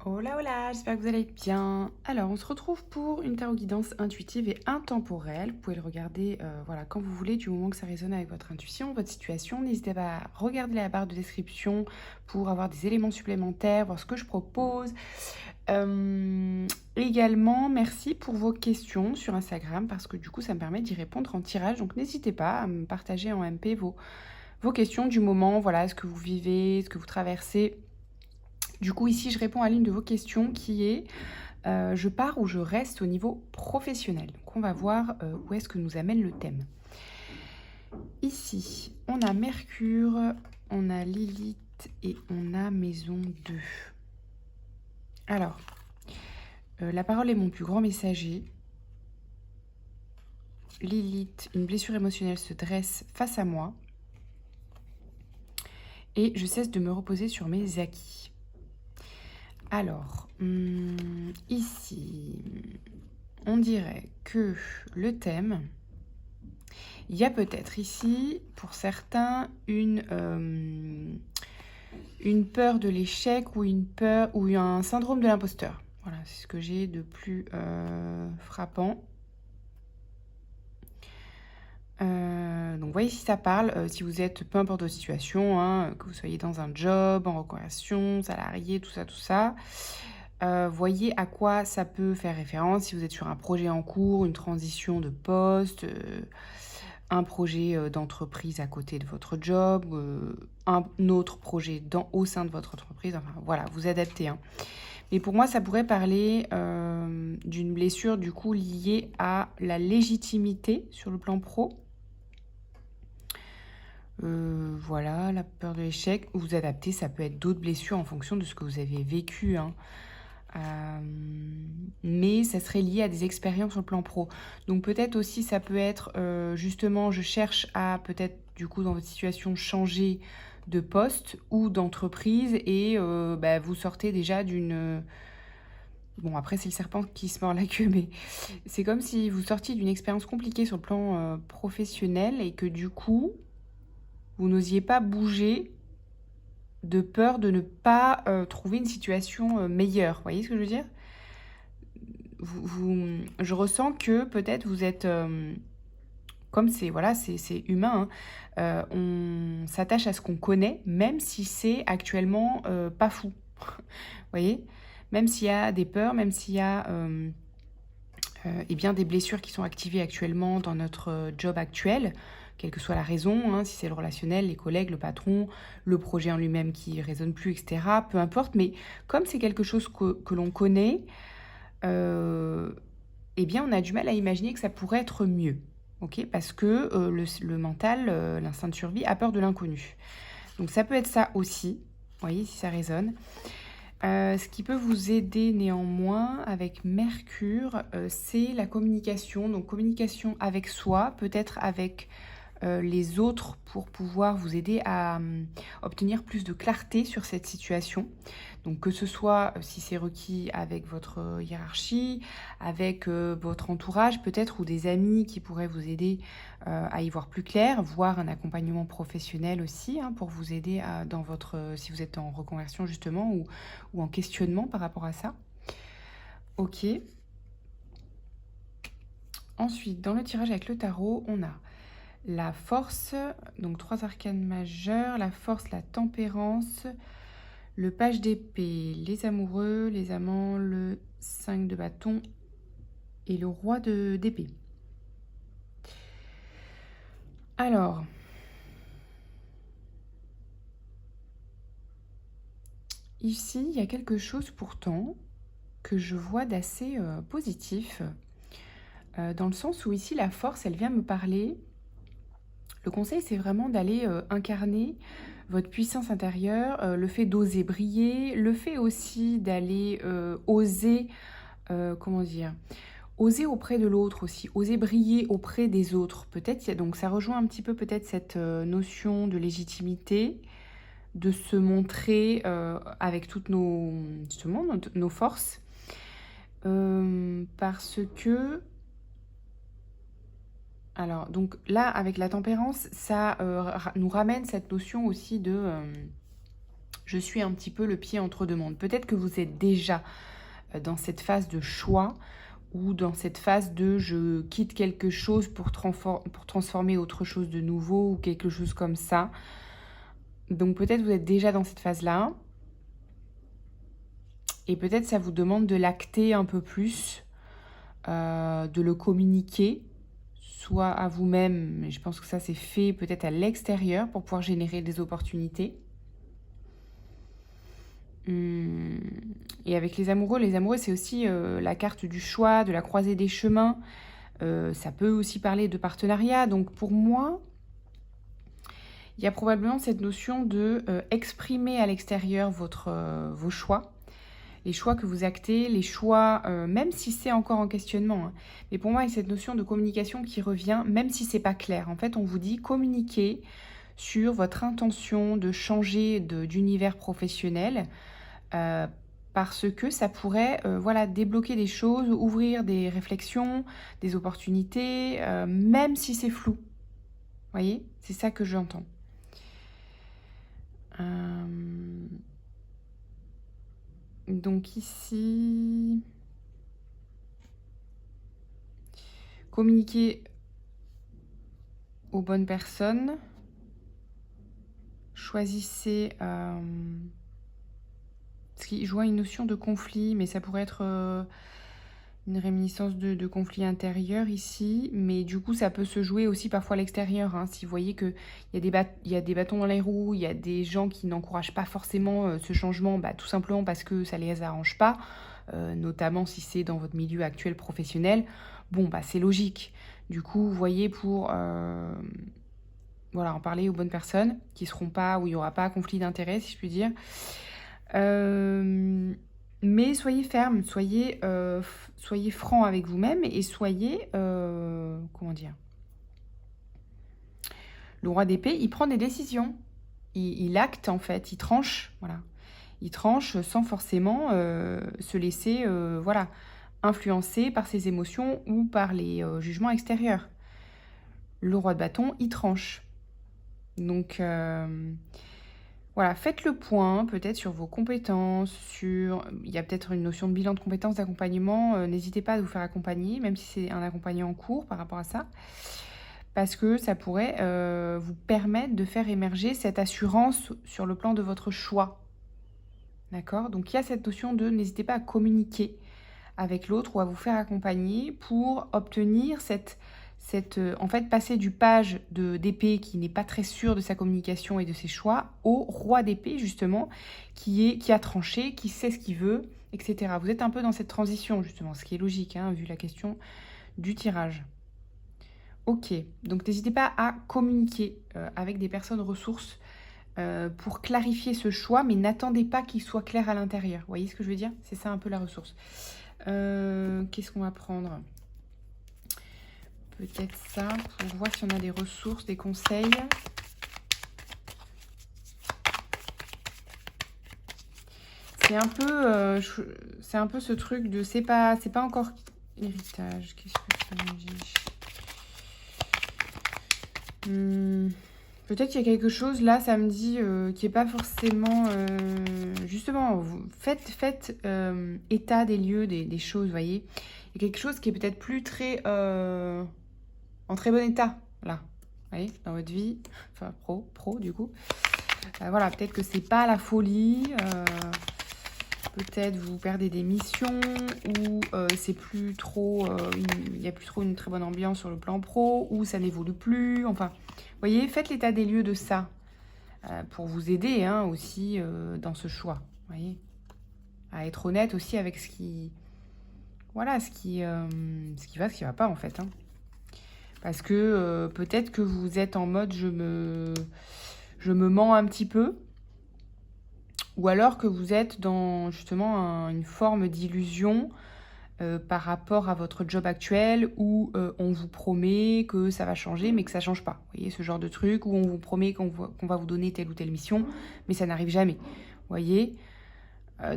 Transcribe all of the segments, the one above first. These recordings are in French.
Hola, hola, j'espère que vous allez bien. Alors, on se retrouve pour une tarot guidance intuitive et intemporelle. Vous pouvez le regarder voilà, quand vous voulez, du moment que ça résonne avec votre intuition, votre situation. N'hésitez pas à regarder la barre de description pour avoir des éléments supplémentaires, voir ce que je propose. Également, merci pour vos questions sur Instagram parce que du coup, ça me permet d'y répondre en tirage. Donc, n'hésitez pas à me partager en MP vos questions du moment. Voilà, ce que vous vivez, ce que vous traversez. Du coup, ici, je réponds à l'une de vos questions qui est je pars ou je reste au niveau professionnel. Donc, on va voir où est-ce que nous amène le thème. Ici, on a Mercure, on a Lilith et on a Maison 2. Alors, la parole est mon plus grand messager. Lilith, une blessure émotionnelle se dresse face à moi. Et je cesse de me reposer sur mes acquis. Alors, ici, on dirait que le thème, il y a peut-être ici, pour certains, une peur de l'échec ou une peur ou un syndrome de l'imposteur. Voilà, c'est ce que j'ai de plus frappant. Donc, voyez si ça parle, si vous êtes, peu importe votre situation, hein, que vous soyez dans un job, en reconversion, salarié, tout ça. Voyez à quoi ça peut faire référence si vous êtes sur un projet en cours, une transition de poste, un projet d'entreprise à côté de votre job, un autre projet au sein de votre entreprise. Enfin voilà, vous adaptez. Hein. Mais pour moi, ça pourrait parler d'une blessure du coup liée à la légitimité sur le plan pro. Voilà, la peur de l'échec. Vous adaptez, ça peut être d'autres blessures en fonction de ce que vous avez vécu. Hein. Mais ça serait lié à des expériences sur le plan pro. Donc peut-être aussi ça peut être justement je cherche à peut-être du coup dans votre situation changer de poste ou d'entreprise et vous sortez déjà d'une... Bon après c'est le serpent qui se mord la queue mais c'est comme si vous sortiez d'une expérience compliquée sur le plan professionnel et que du coup vous n'osiez pas bouger de peur de ne pas trouver une situation meilleure. Vous voyez ce que je veux dire ? Je ressens que peut-être vous êtes, comme c'est voilà, c'est humain, hein, on s'attache à ce qu'on connaît, même si c'est actuellement pas fou. Vous voyez ? Même s'il y a des peurs, même s'il y a eh bien, des blessures qui sont activées actuellement dans notre job actuel, quelle que soit la raison, hein, si c'est le relationnel, les collègues, le patron, le projet en lui-même qui ne résonne plus, etc. Peu importe, mais comme c'est quelque chose que l'on connaît, eh bien, on a du mal à imaginer que ça pourrait être mieux. Okay, parce que le mental, l'instinct de survie, a peur de l'inconnu. Donc ça peut être ça aussi, vous voyez, si ça résonne. Ce qui peut vous aider néanmoins avec Mercure, c'est la communication. Donc communication avec soi, peut-être avec les autres pour pouvoir vous aider à obtenir plus de clarté sur cette situation. Donc que ce soit si c'est requis avec votre hiérarchie, avec votre entourage peut-être ou des amis qui pourraient vous aider à y voir plus clair, voire un accompagnement professionnel aussi hein, pour vous aider dans votre, si vous êtes en reconversion justement ou en questionnement par rapport à ça. Ok. Ensuite, dans le tirage avec le tarot, on a la force, donc 3 arcanes majeures, la force, la tempérance, le page d'épée, les amoureux, les amants, le 5 de bâton et le roi d'épée. Alors, ici, il y a quelque chose pourtant que je vois d'assez positif, dans le sens où ici, la force, elle vient me parler. Le conseil, c'est vraiment d'aller incarner votre puissance intérieure, le fait d'oser briller, le fait aussi d'aller oser, comment dire, oser auprès de l'autre aussi, oser briller auprès des autres. Peut-être, donc ça rejoint un petit peu peut-être cette notion de légitimité, de se montrer avec toutes justement, nos forces. Parce que alors, donc là, avec la tempérance, ça nous ramène cette notion aussi je suis un petit peu le pied entre deux mondes. Peut-être que vous êtes déjà dans cette phase de choix ou dans cette phase de je quitte quelque chose pour transformer autre chose de nouveau ou quelque chose comme ça. Donc peut-être vous êtes déjà dans cette phase-là. Et peut-être ça vous demande de l'acter un peu plus, de le communiquer, soit à vous-même, mais je pense que ça c'est fait peut-être à l'extérieur pour pouvoir générer des opportunités. Et avec les amoureux c'est aussi la carte du choix, de la croisée des chemins. Ça peut aussi parler de partenariat. Donc pour moi, il y a probablement cette notion de exprimer à l'extérieur vos choix. Les choix que vous actez, les choix, même si c'est encore en questionnement. Hein. Mais pour moi, il y a cette notion de communication qui revient, même si c'est pas clair. En fait, on vous dit communiquer sur votre intention de changer d'univers professionnel, parce que ça pourrait voilà, débloquer des choses, ouvrir des réflexions, des opportunités, même si c'est flou. Vous voyez, c'est ça que j'entends. Donc ici, communiquer aux bonnes personnes, choisissez, parce qu'il joue une notion de conflit, mais ça pourrait être une réminiscence de conflit intérieur ici, mais du coup ça peut se jouer aussi parfois à l'extérieur, hein. Si vous voyez qu'il y a des bâtons dans les roues, il y a des gens qui n'encouragent pas forcément ce changement, tout simplement parce que ça les arrange pas, notamment si c'est dans votre milieu actuel professionnel, bon c'est logique. Du coup, vous voyez, pour voilà, en parler aux bonnes personnes qui seront pas, où il n'y aura pas conflit d'intérêt, si je puis dire. Mais soyez ferme, soyez franc avec vous-même et soyez, comment dire, le roi d'épée, il prend des décisions, il acte en fait, il tranche, voilà. Il tranche sans forcément se laisser, voilà, influencer par ses émotions ou par les jugements extérieurs. Le roi de bâton, il tranche. Donc, voilà, faites le point peut-être sur vos compétences, il y a peut-être une notion de bilan de compétences, d'accompagnement. N'hésitez pas à vous faire accompagner, même si c'est un accompagnement en cours par rapport à ça, parce que ça pourrait vous permettre de faire émerger cette assurance sur le plan de votre choix. D'accord? Donc, il y a cette notion de n'hésitez pas à communiquer avec l'autre ou à vous faire accompagner pour obtenir en fait, passer du page d'épée qui n'est pas très sûr de sa communication et de ses choix au roi d'épée, justement, qui a tranché, qui sait ce qu'il veut, etc. Vous êtes un peu dans cette transition, justement, ce qui est logique, hein, vu la question du tirage. Ok, donc n'hésitez pas à communiquer avec des personnes ressources pour clarifier ce choix, mais n'attendez pas qu'il soit clair à l'intérieur. Vous voyez ce que je veux dire? C'est ça un peu la ressource. Qu'est-ce qu'on va prendre? Peut-être ça, pour voir si on a des ressources, des conseils. C'est un peu ce truc de c'est pas encore héritage. Qu'est-ce que ça me dit? Peut-être qu'il y a quelque chose là, ça me dit, qui n'est pas forcément... justement, faites état des lieux, des choses, vous voyez. Il y a quelque chose qui est peut-être plus très... en très bon état, là. Vous voyez, dans votre vie, enfin pro du coup. Voilà, peut-être que c'est pas la folie, peut-être vous perdez des missions, ou c'est plus trop, il n'y a plus trop une très bonne ambiance sur le plan pro, ou ça n'évolue plus, enfin... Vous voyez, faites l'état des lieux de ça, pour vous aider hein, aussi dans ce choix, vous voyez. À être honnête aussi avec ce qui... Voilà, ce qui va, ce qui va pas en fait, hein. Parce que peut-être que vous êtes en mode je me mens un petit peu. Ou alors que vous êtes dans justement une forme d'illusion par rapport à votre job actuel où on vous promet que ça va changer mais que ça ne change pas. Vous voyez, ce genre de truc où on vous promet qu'on va vous donner telle ou telle mission mais ça n'arrive jamais. Vous voyez,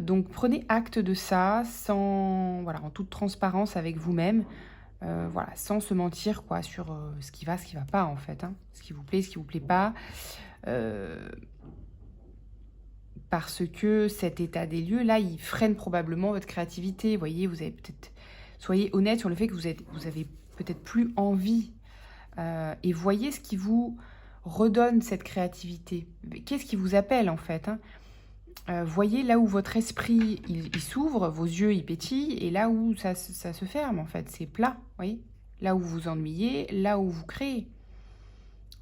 donc prenez acte de ça voilà, en toute transparence avec vous-même. Voilà, sans se mentir quoi, sur ce qui va pas en fait, hein. Ce qui vous plaît pas. Parce que cet état des lieux, là, il freine probablement votre créativité. Vous voyez, vous avez peut-être... Soyez honnête sur le fait que vous avez peut-être plus envie. Et voyez ce qui vous redonne cette créativité. Qu'est-ce qui vous appelle, en fait, hein. Voyez là où votre esprit, il s'ouvre, vos yeux, ils pétillent, et là où ça se ferme, en fait. C'est plat, vous voyez. Là où vous ennuyez, là où vous créez.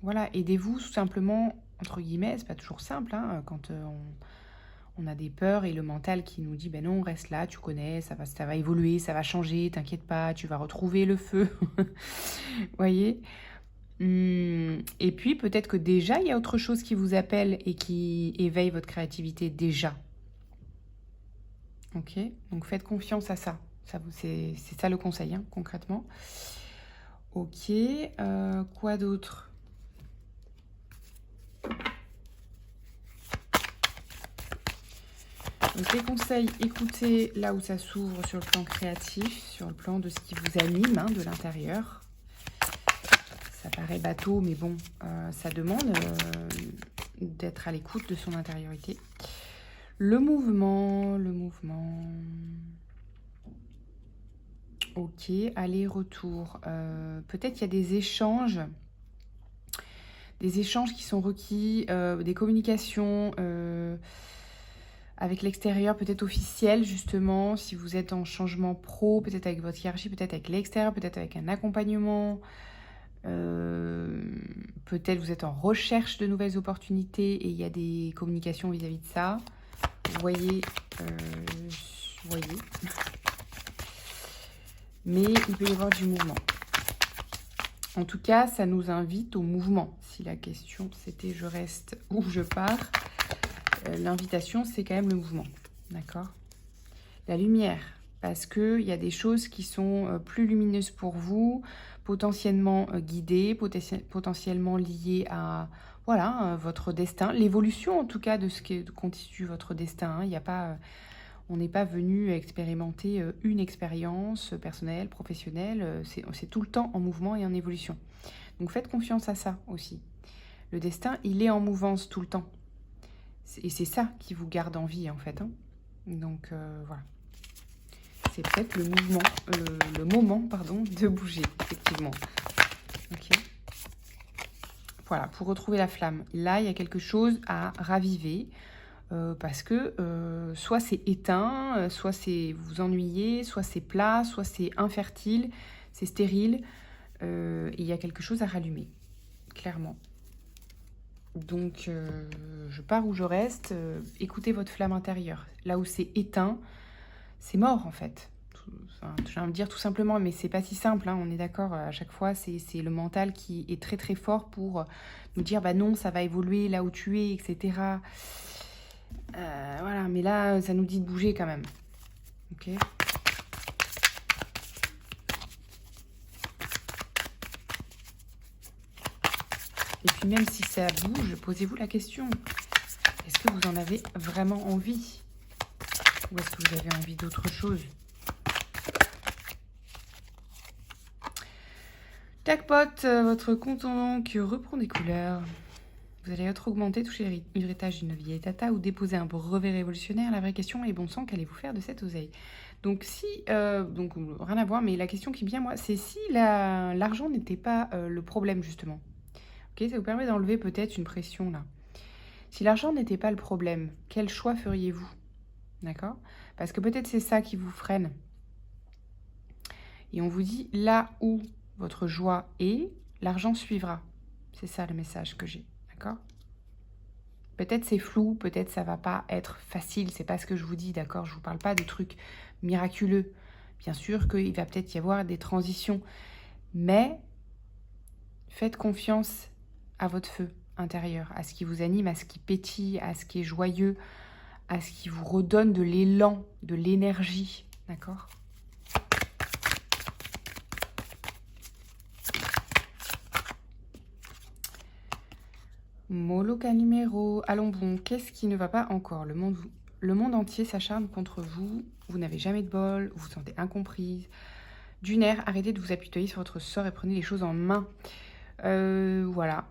Voilà, aidez-vous tout simplement, entre guillemets, c'est pas toujours simple, hein, quand on a des peurs et le mental qui nous dit, ben non, reste là, tu connais, ça va évoluer, ça va changer, t'inquiète pas, tu vas retrouver le feu. Voyez. Et puis, peut-être que déjà, il y a autre chose qui vous appelle et qui éveille votre créativité déjà. Ok, donc faites confiance à ça. C'est ça le conseil, hein, concrètement. Ok, quoi d'autre? Donc les conseils, écoutez là où ça s'ouvre sur le plan créatif, sur le plan de ce qui vous anime, hein, de l'intérieur. Ça paraît bateau, mais bon, ça demande d'être à l'écoute de son intériorité. Le mouvement. Ok, aller-retour. Peut-être qu'il y a des échanges qui sont requis, des communications avec l'extérieur, peut-être officiel, justement, si vous êtes en changement pro, peut-être avec votre hiérarchie, peut-être avec l'extérieur, peut-être avec un accompagnement, peut-être vous êtes en recherche de nouvelles opportunités et il y a des communications vis-à-vis de ça. Voyez. Mais il peut y avoir du mouvement. En tout cas, ça nous invite au mouvement. Si la question c'était je reste ou je pars, l'invitation c'est quand même le mouvement. D'accord? La lumière, parce qu'il y a des choses qui sont plus lumineuses pour vous, potentiellement guidées, potentiellement liées à voilà, votre destin, l'évolution en tout cas de ce qui constitue votre destin. Hein. Il y a pas... On n'est pas venu expérimenter une expérience personnelle, professionnelle. C'est tout le temps en mouvement et en évolution. Donc faites confiance à ça aussi. Le destin, il est en mouvance tout le temps. Et c'est ça qui vous garde en vie, en fait. Hein. Donc voilà. C'est peut-être le moment, pardon, de bouger, effectivement. Ok. Voilà, pour retrouver la flamme. Là, il y a quelque chose à raviver. Parce que soit c'est éteint, soit c'est vous ennuyez, soit c'est plat, soit c'est infertile, c'est stérile. Il y a quelque chose à rallumer, clairement. Donc, je pars où je reste. Écoutez votre flamme intérieure. Là où c'est éteint, c'est mort en fait. Enfin, j'ai envie de dire tout simplement, mais c'est pas si simple, hein, on est d'accord. À chaque fois, c'est le mental qui est très très fort pour nous dire bah non, ça va évoluer là où tu es, etc. Voilà, mais là, ça nous dit de bouger quand même. Ok. Et puis même si ça bouge, posez-vous la question. Est-ce que vous en avez vraiment envie? Ou est-ce que vous avez envie d'autre chose? Jackpot, votre compte en banque reprend des couleurs. Vous allez être augmenté, toucher l'héritage d'une vieille tata ou déposer un brevet révolutionnaire. La vraie question est bon sang, qu'allez-vous faire de cette oseille? Donc si, donc rien à voir, mais la question qui vient moi, c'est si l'argent n'était pas le problème justement. Ok, ça vous permet d'enlever peut-être une pression là. Si l'argent n'était pas le problème, quel choix feriez-vous? D'accord? Parce que peut-être c'est ça qui vous freine. Et on vous dit là où votre joie est, l'argent suivra. C'est ça le message que j'ai. D'accord? Peut-être c'est flou, peut-être ça va pas être facile, c'est pas ce que je vous dis, d'accord? Je vous parle pas de trucs miraculeux. Bien sûr qu'il va peut-être y avoir des transitions, mais faites confiance à votre feu intérieur, à ce qui vous anime, à ce qui pétille, à ce qui est joyeux, à ce qui vous redonne de l'élan, de l'énergie, d'accord? Moloka numéro. Allons bon, qu'est-ce qui ne va pas encore? Le monde entier s'acharne contre vous. Vous n'avez jamais de bol, vous vous sentez incomprise. Du nerf, arrêtez de vous apitoyer sur votre sort et prenez les choses en main. Voilà.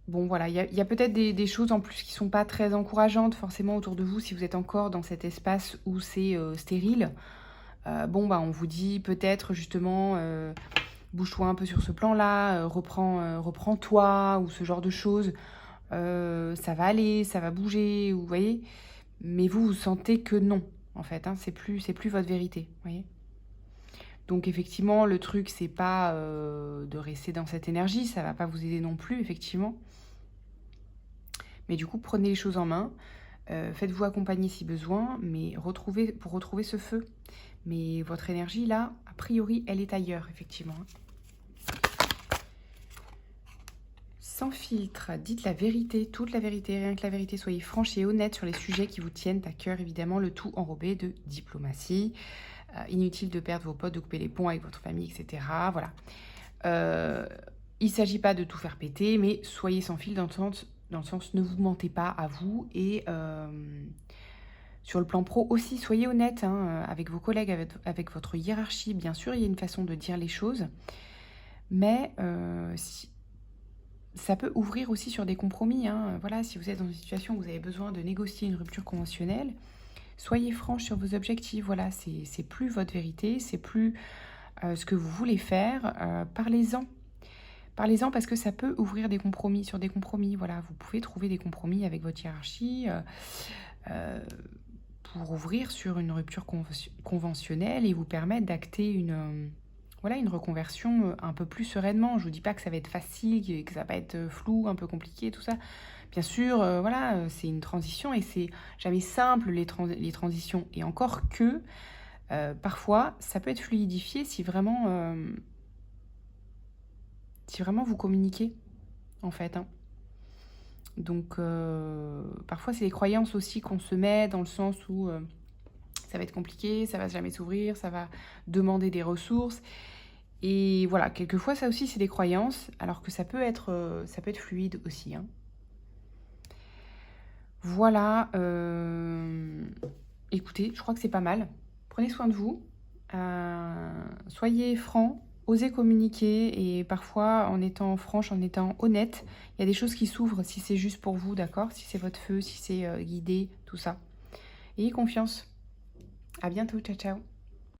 bon, voilà, il y a peut-être des choses en plus qui sont pas très encourageantes forcément autour de vous si vous êtes encore dans cet espace où c'est stérile. Bon, bah, on vous dit peut-être justement, bouge-toi un peu sur ce plan-là, reprends-toi, ou ce genre de choses. Ça va aller, ça va bouger, vous voyez. Mais vous, vous sentez que non, en fait, hein, c'est plus votre vérité, vous voyez. Donc effectivement, le truc, c'est pas de rester dans cette énergie, ça va pas vous aider non plus, effectivement. Mais du coup, prenez les choses en main, faites-vous accompagner si besoin, mais pour retrouver ce feu. Mais votre énergie, là, a priori, elle est ailleurs, effectivement. Sans filtre, dites la vérité, toute la vérité, rien que la vérité. Soyez franche et honnête sur les sujets qui vous tiennent à cœur, évidemment, le tout enrobé de diplomatie. Inutile de perdre vos potes, de couper les ponts avec votre famille, etc. Voilà. Il ne s'agit pas de tout faire péter, mais soyez sans fil dans le sens ne vous mentez pas à vous. Et sur le plan pro aussi, soyez honnête hein, avec vos collègues, avec votre hiérarchie. Bien sûr, il y a une façon de dire les choses, mais ça peut ouvrir aussi sur des compromis. Hein. Voilà, si vous êtes dans une situation où vous avez besoin de négocier une rupture conventionnelle, soyez franche sur vos objectifs. Voilà, c'est plus votre vérité, c'est plus ce que vous voulez faire. Parlez-en. Parlez-en parce que ça peut ouvrir des compromis sur des compromis. Voilà, vous pouvez trouver des compromis avec votre hiérarchie pour ouvrir sur une rupture conventionnelle et vous permettre d'acter voilà, une reconversion un peu plus sereinement. Je ne vous dis pas que ça va être facile, que ça va être flou, un peu compliqué, tout ça. Bien sûr, voilà, c'est une transition et c'est jamais simple les transitions. Et encore que, parfois, ça peut être fluidifié si vraiment vous communiquez, en fait. Hein. Donc, parfois, c'est des croyances aussi qu'on se met dans le sens où ça va être compliqué, ça va jamais s'ouvrir, ça va demander des ressources. Et voilà, quelquefois, ça aussi, c'est des croyances, alors que ça peut être fluide aussi. Hein. Voilà. Écoutez, je crois que c'est pas mal. Prenez soin de vous. Soyez francs. Osez communiquer et parfois, en étant franche, en étant honnête, il y a des choses qui s'ouvrent si c'est juste pour vous, d'accord? Si c'est votre feu, si c'est guidé, tout ça. Ayez confiance. À bientôt, ciao ciao.